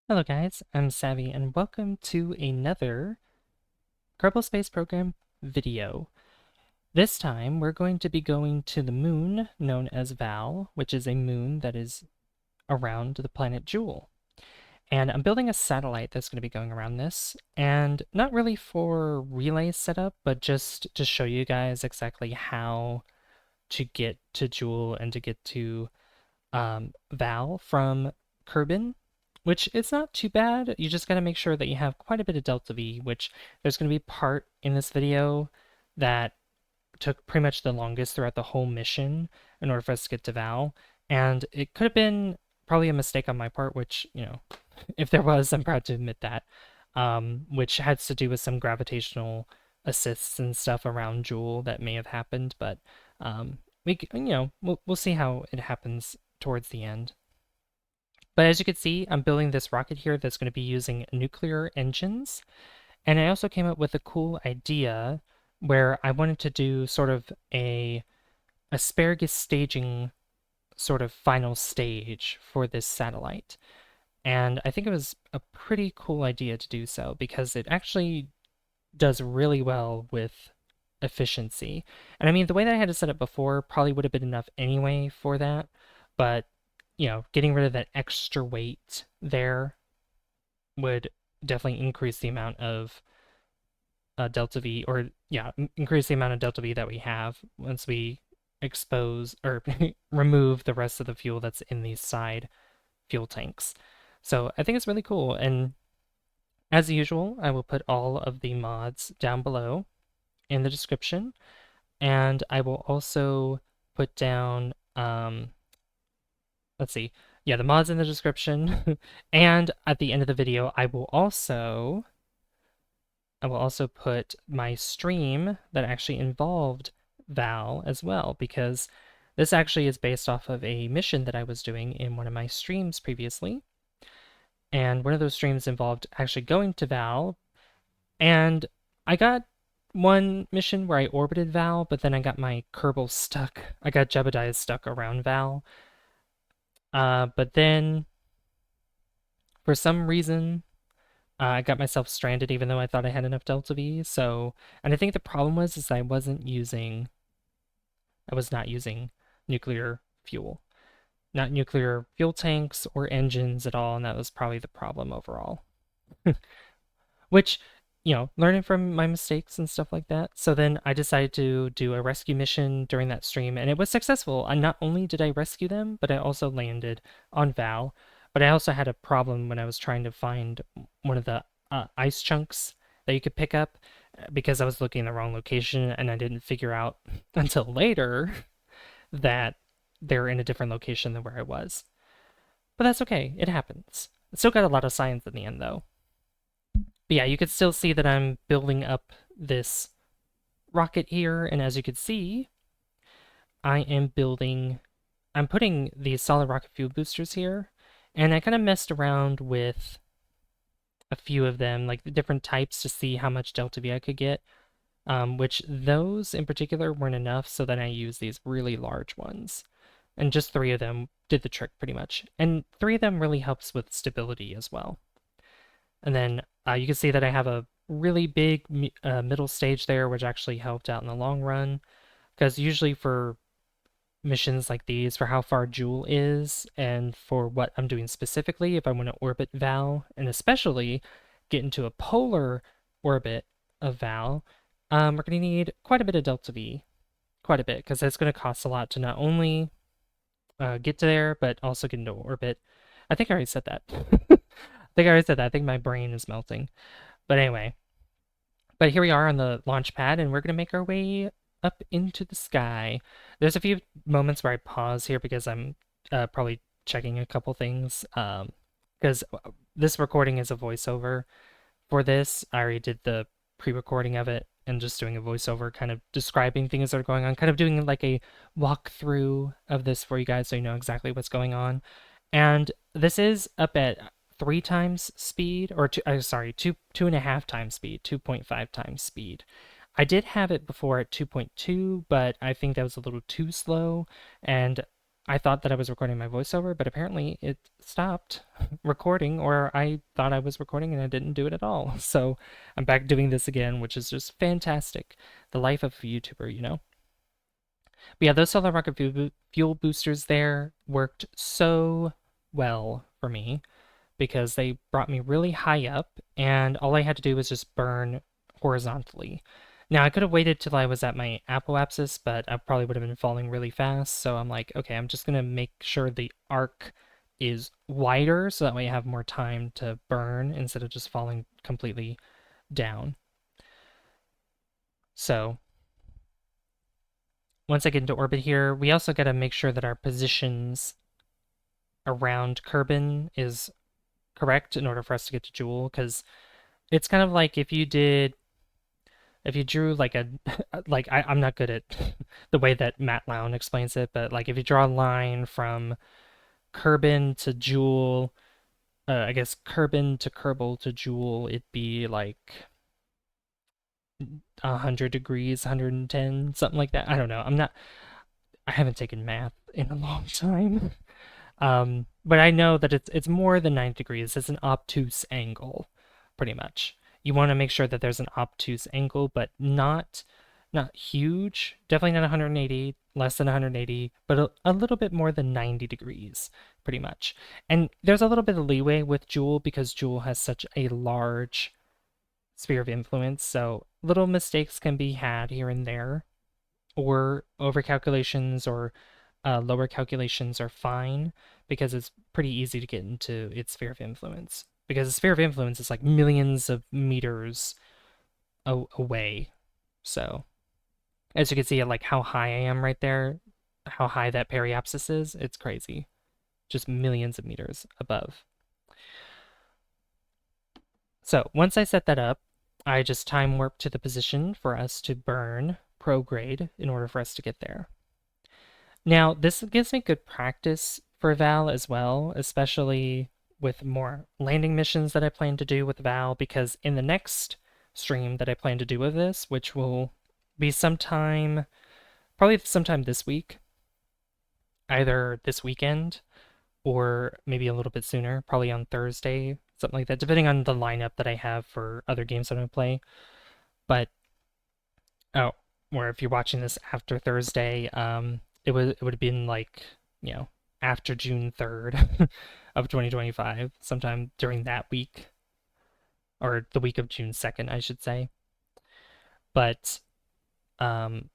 Hello guys, I'm Savvy and welcome to another Kerbal Space Program video. This time we're going to be going to the moon known as Vall, which is a moon that is around the planet Jool. And I'm building a satellite that's going to be going around this, and not really for relay setup, but just to show you guys exactly how to get to Jool and to get to Vall from Kerbin, which it's not too bad. You just got to make sure that you have quite a bit of delta V, which there's going to be part in this video that took pretty much the longest throughout the whole mission in order for us to get to Vall. And it could have been probably a mistake on my part, which, if there was, I'm proud to admit that, which has to do with some gravitational assists and stuff around Jool that may have happened, but we'll see how it happens towards the end. But as you can see, I'm building this rocket here that's going to be using nuclear engines. And I also came up with a cool idea where I wanted to do sort of a asparagus staging sort of final stage for this satellite. And I think it was a pretty cool idea to do so because it actually does really well with efficiency. And I mean, the way that I had it set up before probably would have been enough anyway for that, but getting rid of that extra weight there would definitely increase the amount of delta V, or yeah, increase the amount of delta V that we have once we expose or remove the rest of the fuel that's in these side fuel tanks. So I think it's really cool. And as usual, I will put all of the mods down below in the description. And I will also put down, let's see, yeah, the mods in the description. And at the end of the video, I will also put my stream that actually involved Vall as well, because this actually is based off of a mission that I was doing in one of my streams previously. And one of those streams involved actually going to Vall, and I got one mission where I orbited Vall, but then I got my Kerbal stuck. I got Jebediah stuck around Vall. But then, for some reason, I got myself stranded even though I thought I had enough Delta V. So, and I think the problem was I was not using nuclear fuel. Not nuclear fuel tanks or engines at all, and that was probably the problem overall. Which, learning from my mistakes and stuff like that. So then I decided to do a rescue mission during that stream, and it was successful. And not only did I rescue them, but I also landed on Vall. But I also had a problem when I was trying to find one of the ice chunks that you could pick up because I was looking in the wrong location, and I didn't figure out until later that they're in a different location than where I was. But that's okay, it happens. It still got a lot of science in the end, though. But yeah, you can still see that I'm building up this rocket here, and as you can see, I'm putting these solid rocket fuel boosters here, and I kind of messed around with a few of them, like the different types, to see how much delta V I could get, which those in particular weren't enough, so then I used these really large ones. And just 3 of them did the trick pretty much. And 3 of them really helps with stability as well. And then you can see that I have a really big middle stage there, which actually helped out in the long run. Because usually for missions like these, for how far Jool is, and for what I'm doing specifically, if I want to orbit Vall, and especially get into a polar orbit of Vall, we're going to need quite a bit of delta V. Quite a bit, because it's going to cost a lot to not only get to there, but also get into orbit. I think I already said that. I think my brain is melting. But anyway. But here we are on the launch pad, and we're going to make our way up into the sky. There's a few moments where I pause here because I'm probably checking a couple things. Because this recording is a voiceover for this. I already did the pre-recording of it and just doing a voiceover, kind of describing things that are going on, kind of doing like a walkthrough of this for you guys so you know exactly what's going on. And this is up at 3 times speed, or 2.5 times speed, 2.5 times speed. I did have it before at 2.2, but I think that was a little too slow, and I thought that I was recording my voiceover, but apparently it stopped recording, or I thought I was recording and I didn't do it at all. So I'm back doing this again, which is just fantastic. The life of a YouTuber, you know? But yeah, those solar rocket fuel boosters there worked so well for me because they brought me really high up, and all I had to do was just burn horizontally. Now, I could have waited till I was at my apoapsis, but I probably would have been falling really fast. So I'm like, okay, I'm just going to make sure the arc is wider so that way I have more time to burn instead of just falling completely down. So once I get into orbit here, we also got to make sure that our positions around Kerbin is correct in order for us to get to Jool, because it's kind of like if you drew like a like I'm not good at the way that Matt Lown explains it, but like if you draw a line from Kerbin to Jool, I guess Kerbin to Kerbal to Jool, it'd be like 100 degrees, 110, something like that. I don't know. I haven't taken math in a long time. But I know that it's more than 90 degrees. It's an obtuse angle, pretty much. You want to make sure that there's an obtuse angle, but not huge. Definitely not 180, less than 180, but a little bit more than 90 degrees, pretty much. And there's a little bit of leeway with Jool because Jool has such a large sphere of influence, so little mistakes can be had here and there, or overcalculations or lower calculations are fine because it's pretty easy to get into its sphere of influence. Because the sphere of influence is like millions of meters away. So, as you can see, like how high I am right there, how high that periapsis is, it's crazy. Just millions of meters above. So, once I set that up, I just time warp to the position for us to burn prograde in order for us to get there. Now, this gives me good practice for Vall as well, especially with more landing missions that I plan to do with Vall, because in the next stream that I plan to do with this, which will be probably sometime this week, either this weekend or maybe a little bit sooner, probably on Thursday, something like that, depending on the lineup that I have for other games that I'm going to play. But, oh, or if you're watching this after Thursday, it would have been like, you know, after June 3rd of 2025, sometime during that week, or the week of June 2nd, I should say. But um,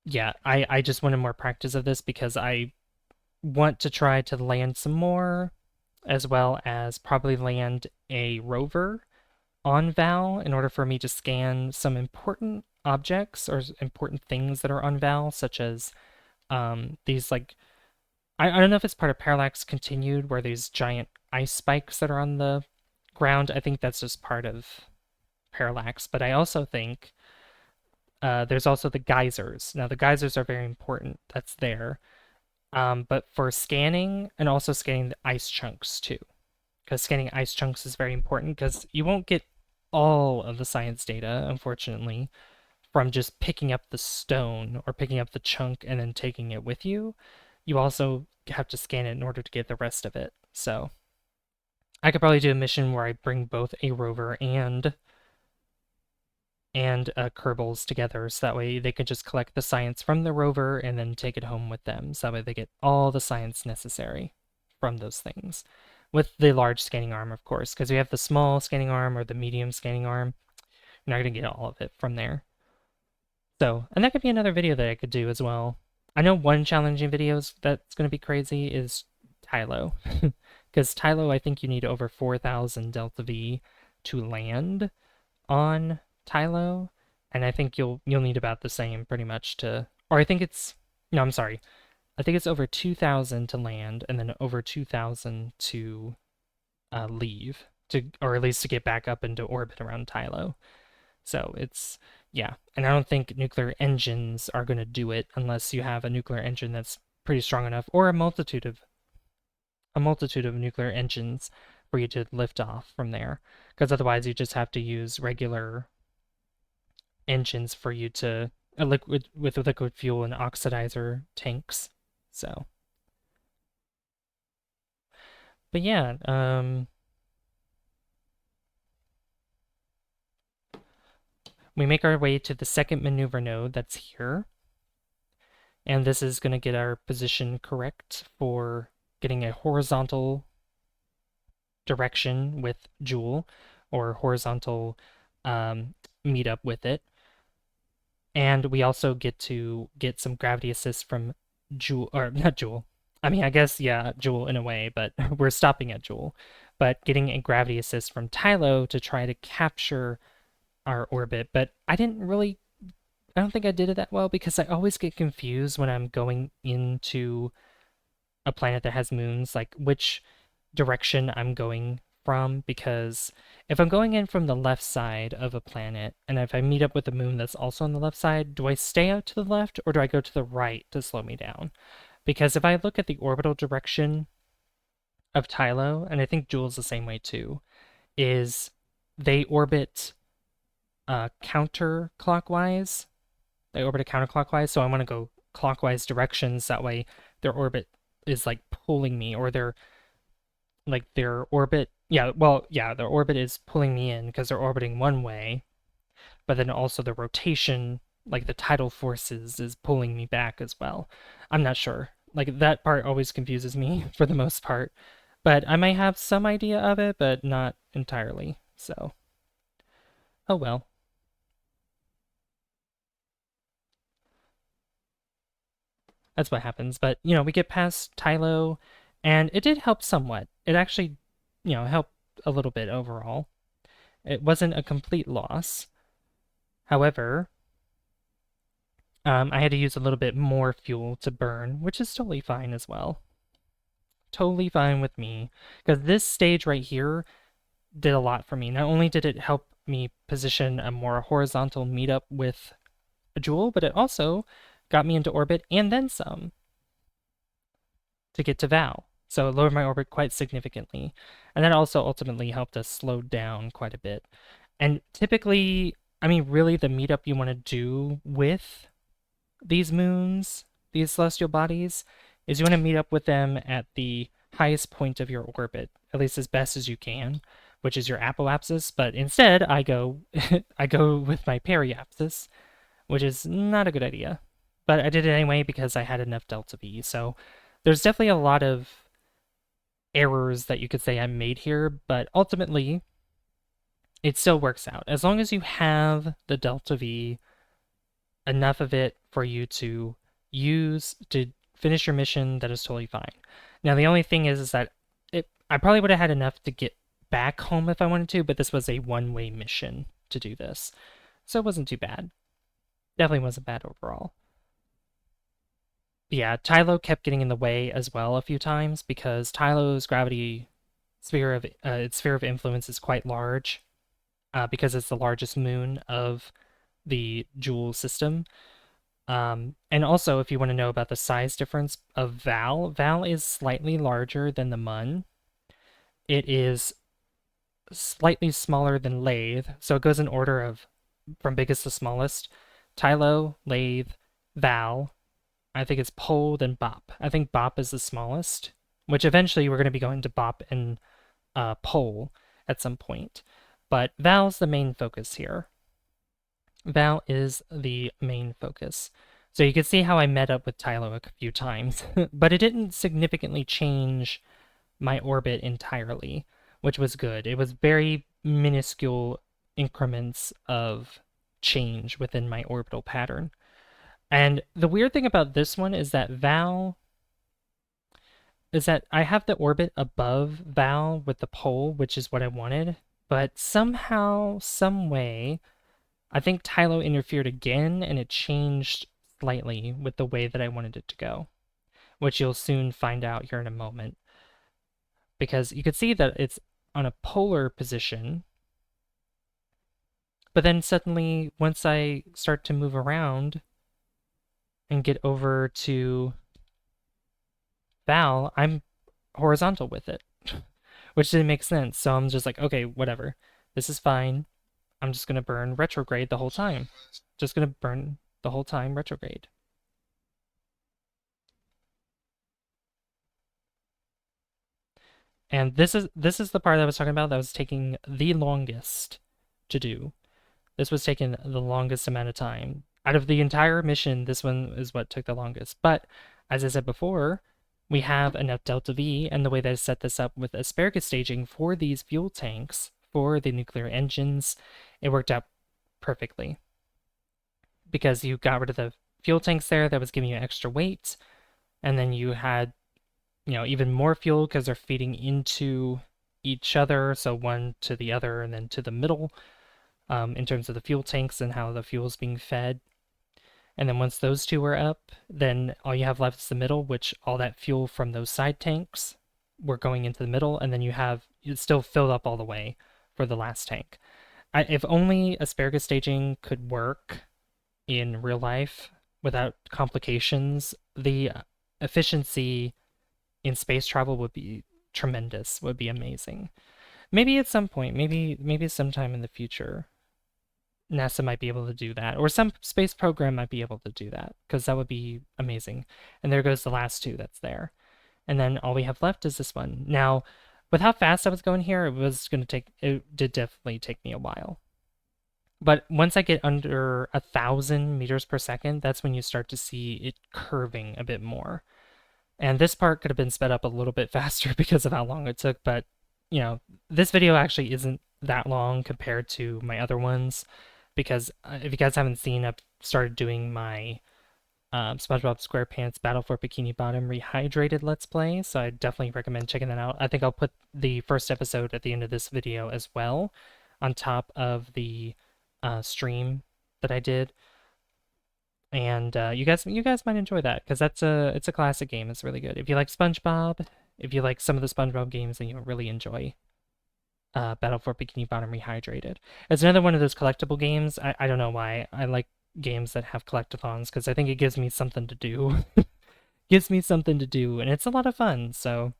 yeah, I just wanted more practice of this because I want to try to land some more, as well as probably land a rover on Vall in order for me to scan some important objects or important things that are on Vall, such as these like I don't know if it's part of Parallax Continued where these giant ice spikes that are on the ground. I think that's just part of Parallax, but I also think there's also the geysers. Now the geysers are very important. That's there. But for scanning and also scanning the ice chunks too, because scanning ice chunks is very important because you won't get all of the science data, unfortunately, from just picking up the stone or picking up the chunk and then taking it with you. You also have to scan it in order to get the rest of it. So I could probably do a mission where I bring both a rover and Kerbals together, so that way they could just collect the science from the rover and then take it home with them. So that way they get all the science necessary from those things. With the large scanning arm, of course, because we have the small scanning arm or the medium scanning arm. You're not going to get all of it from there. So, and that could be another video that I could do as well. I know one challenging video that's going to be crazy is Tylo. Because Tylo, I think you need over 4,000 delta V to land on Tylo, and I think you'll need about the same pretty much to, or I think it's, no, I'm sorry. I think it's over 2,000 to land and then over 2,000 to leave, or at least to get back up into orbit around Tylo. So it's, yeah. And I don't think nuclear engines are going to do it unless you have a nuclear engine that's pretty strong enough, or a multitude of nuclear engines for you to lift off from there. Because otherwise you just have to use regular engines for you to a liquid with liquid fuel and oxidizer tanks. So, but yeah, we make our way to the second maneuver node that's here. And this is going to get our position correct for getting a horizontal direction with Jool, or horizontal meetup with it. And we also get to get some gravity assist from Jool, or not Jool. I mean, I guess, yeah, Jool in a way, but we're stopping at Jool. But getting a gravity assist from Tylo to try to capture our orbit. But I don't think I did it that well because I always get confused when I'm going into a planet that has moons, like which direction I'm going from. Because if I'm going in from the left side of a planet, and if I meet up with a moon that's also on the left side, do I stay out to the left or do I go to the right to slow me down? Because if I look at the orbital direction of Tylo, and I think Jool's the same way too, is they orbit counterclockwise. They orbit counterclockwise, so I want to go clockwise directions. That way, their orbit is like pulling me, or their orbit. Yeah, well, yeah, their orbit is pulling me in because they're orbiting one way, but then also the rotation, like the tidal forces, is pulling me back as well. I'm not sure. Like that part always confuses me for the most part, but I might have some idea of it, but not entirely. So, oh well. That's what happens. But, we get past Tylo, and it did help somewhat. It actually, helped a little bit overall. It wasn't a complete loss. However, I had to use a little bit more fuel to burn, which is totally fine as well. Totally fine with me. Because this stage right here did a lot for me. Not only did it help me position a more horizontal meetup with a Jool, but it also got me into orbit and then some to get to Vall. So it lowered my orbit quite significantly. And that also ultimately helped us slow down quite a bit. And typically, I mean, really, the meetup you want to do with these moons, these celestial bodies, is you want to meet up with them at the highest point of your orbit, at least as best as you can, which is your apoapsis. But instead, I go I go with my periapsis, which is not a good idea. But I did it anyway because I had enough delta V. So there's definitely a lot of errors that you could say I made here, but ultimately it still works out. As long as you have the delta V, enough of it for you to use to finish your mission, that is totally fine. Now the only thing is that I probably would have had enough to get back home if I wanted to, but this was a one-way mission to do this. So it wasn't too bad. Definitely wasn't bad overall. Yeah, Tylo kept getting in the way as well a few times because Tylo's gravity its sphere of influence is quite large, because it's the largest moon of the Jool system. And also, if you want to know about the size difference of Vall, Vall is slightly larger than the Mun. It is slightly smaller than Laythe, so it goes in order of from biggest to smallest. Tylo, Laythe, Vall. I think it's Pole, then Bop. I think Bop is the smallest, which eventually we're going to be going to Bop and Pole at some point. But Vall's the main focus here. Vall is the main focus. So you can see how I met up with Tylo a few times, but it didn't significantly change my orbit entirely, which was good. It was very minuscule increments of change within my orbital pattern. And the weird thing about this one is that Vall is that I have the orbit above Vall with the pole, which is what I wanted, but somehow, some way, I think Tylo interfered again and it changed slightly with the way that I wanted it to go, which you'll soon find out here in a moment. Because you can see that it's on a polar position, but then suddenly, once I start to move around and get over to Vall, I'm horizontal with it, which didn't make sense. So I'm just like, okay, whatever. This is fine. I'm just going to burn retrograde the whole time. Just going to burn the whole time retrograde. And this is the part I was talking about that was taking the longest to do. This was taking the longest amount of time. Out of the entire mission, this one is what took the longest. But as I said before, we have enough delta V, and the way that I set this up with asparagus staging for these fuel tanks for the nuclear engines, it worked out perfectly. Because you got rid of the fuel tanks there that was giving you extra weight, and then you had, even more fuel because they're feeding into each other, so one to the other and then to the middle, in terms of the fuel tanks and how the fuel is being fed. And then once those two are up, then all you have left is the middle, which all that fuel from those side tanks were going into the middle, and then it's still filled up all the way for the last tank. If only asparagus staging could work in real life without complications, the efficiency in space travel would be tremendous, would be amazing. Maybe at some point, maybe sometime in the future, NASA might be able to do that, or some space program might be able to do that, because that would be amazing. And there goes the last two that's there. And then all we have left is this one. Now, with how fast I was going here, it did definitely take me a while. But once I get under 1,000 meters per second, that's when you start to see it curving a bit more. And this part could have been sped up a little bit faster because of how long it took, but this video actually isn't that long compared to my other ones, because if you guys haven't seen, I've started doing my SpongeBob SquarePants Battle for Bikini Bottom Rehydrated Let's Play, so I definitely recommend checking that out. I think I'll put the first episode at the end of this video as well, on top of the stream that I did. And you guys might enjoy that, because it's a classic game. It's really good. If you like SpongeBob, if you like some of the SpongeBob games, then you'll really enjoy Battle for Bikini Bottom Rehydrated. It's another one of those collectible games. I don't know why I like games that have collectathons, because I think it gives me something to do. Gives me something to do, and it's a lot of fun. So,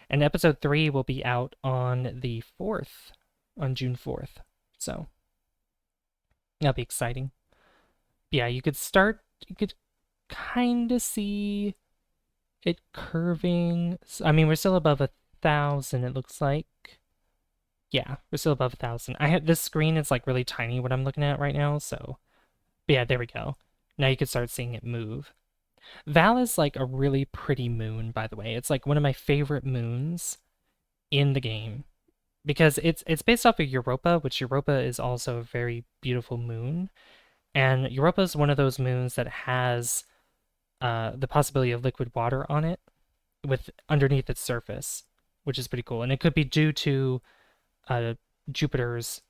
and episode 3 will be out on the 4th, on June 4th. So that'll be exciting. Yeah, you could kind of see it curving. I mean, we're still above 1,000, it looks like. Yeah, we're still above 1,000. This screen is like really tiny what I'm looking at right now, so. But yeah, there we go. Now you can start seeing it move. Vall is like a really pretty moon, by the way. It's like one of my favorite moons in the game, because it's based off of Europa, which Europa is also a very beautiful moon. And Europa is one of those moons that has the possibility of liquid water on it with underneath its surface, which is pretty cool. And it could be due to Jupiter's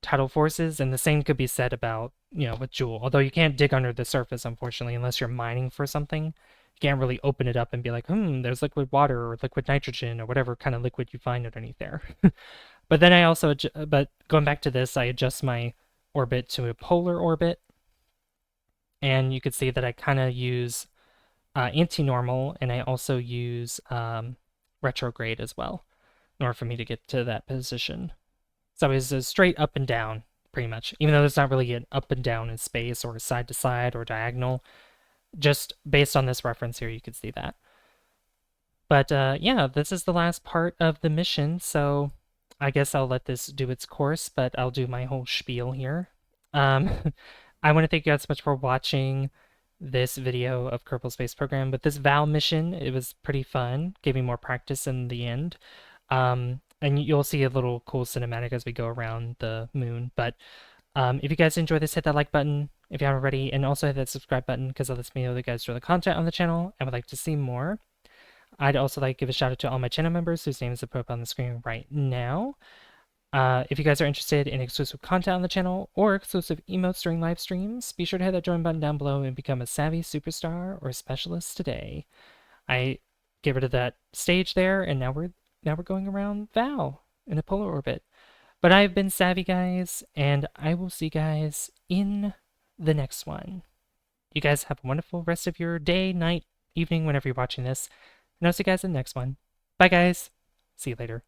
tidal forces, and the same could be said about, with Jool. Although you can't dig under the surface, unfortunately, unless you're mining for something. You can't really open it up and be like, there's liquid water or liquid nitrogen or whatever kind of liquid you find underneath there. But then but going back to this, I adjust my orbit to a polar orbit, and you could see that I kind of use anti-normal, and I also use retrograde as well in order for me to get to that position. So it's a straight up and down, pretty much, even though there's not really an up and down in space or side to side or diagonal. Just based on this reference here, you could see that. But yeah, this is the last part of the mission, so I guess I'll let this do its course, but I'll do my whole spiel here. I want to thank you guys so much for watching this video of Kerbal Space Program. With this Vall mission, it was pretty fun, gave me more practice in the end. And you'll see a little cool cinematic as we go around the moon. But if you guys enjoyed this, hit that like button if you haven't already, and also hit that subscribe button, because that lets me know that you guys enjoy the content on the channel and would like to see more. I'd also like to give a shout out to all my channel members whose names are put up on the screen right now. If you guys are interested in exclusive content on the channel or exclusive emotes during live streams, be sure to hit that join button down below and become a savvy superstar or specialist today. I get rid of that stage there, and now we're going around Vall in a polar orbit. But I've been Savvy, guys, and I will see you guys in the next one. You guys have a wonderful rest of your day, night, evening, whenever you're watching this. And I'll see you guys in the next one. Bye, guys. See you later.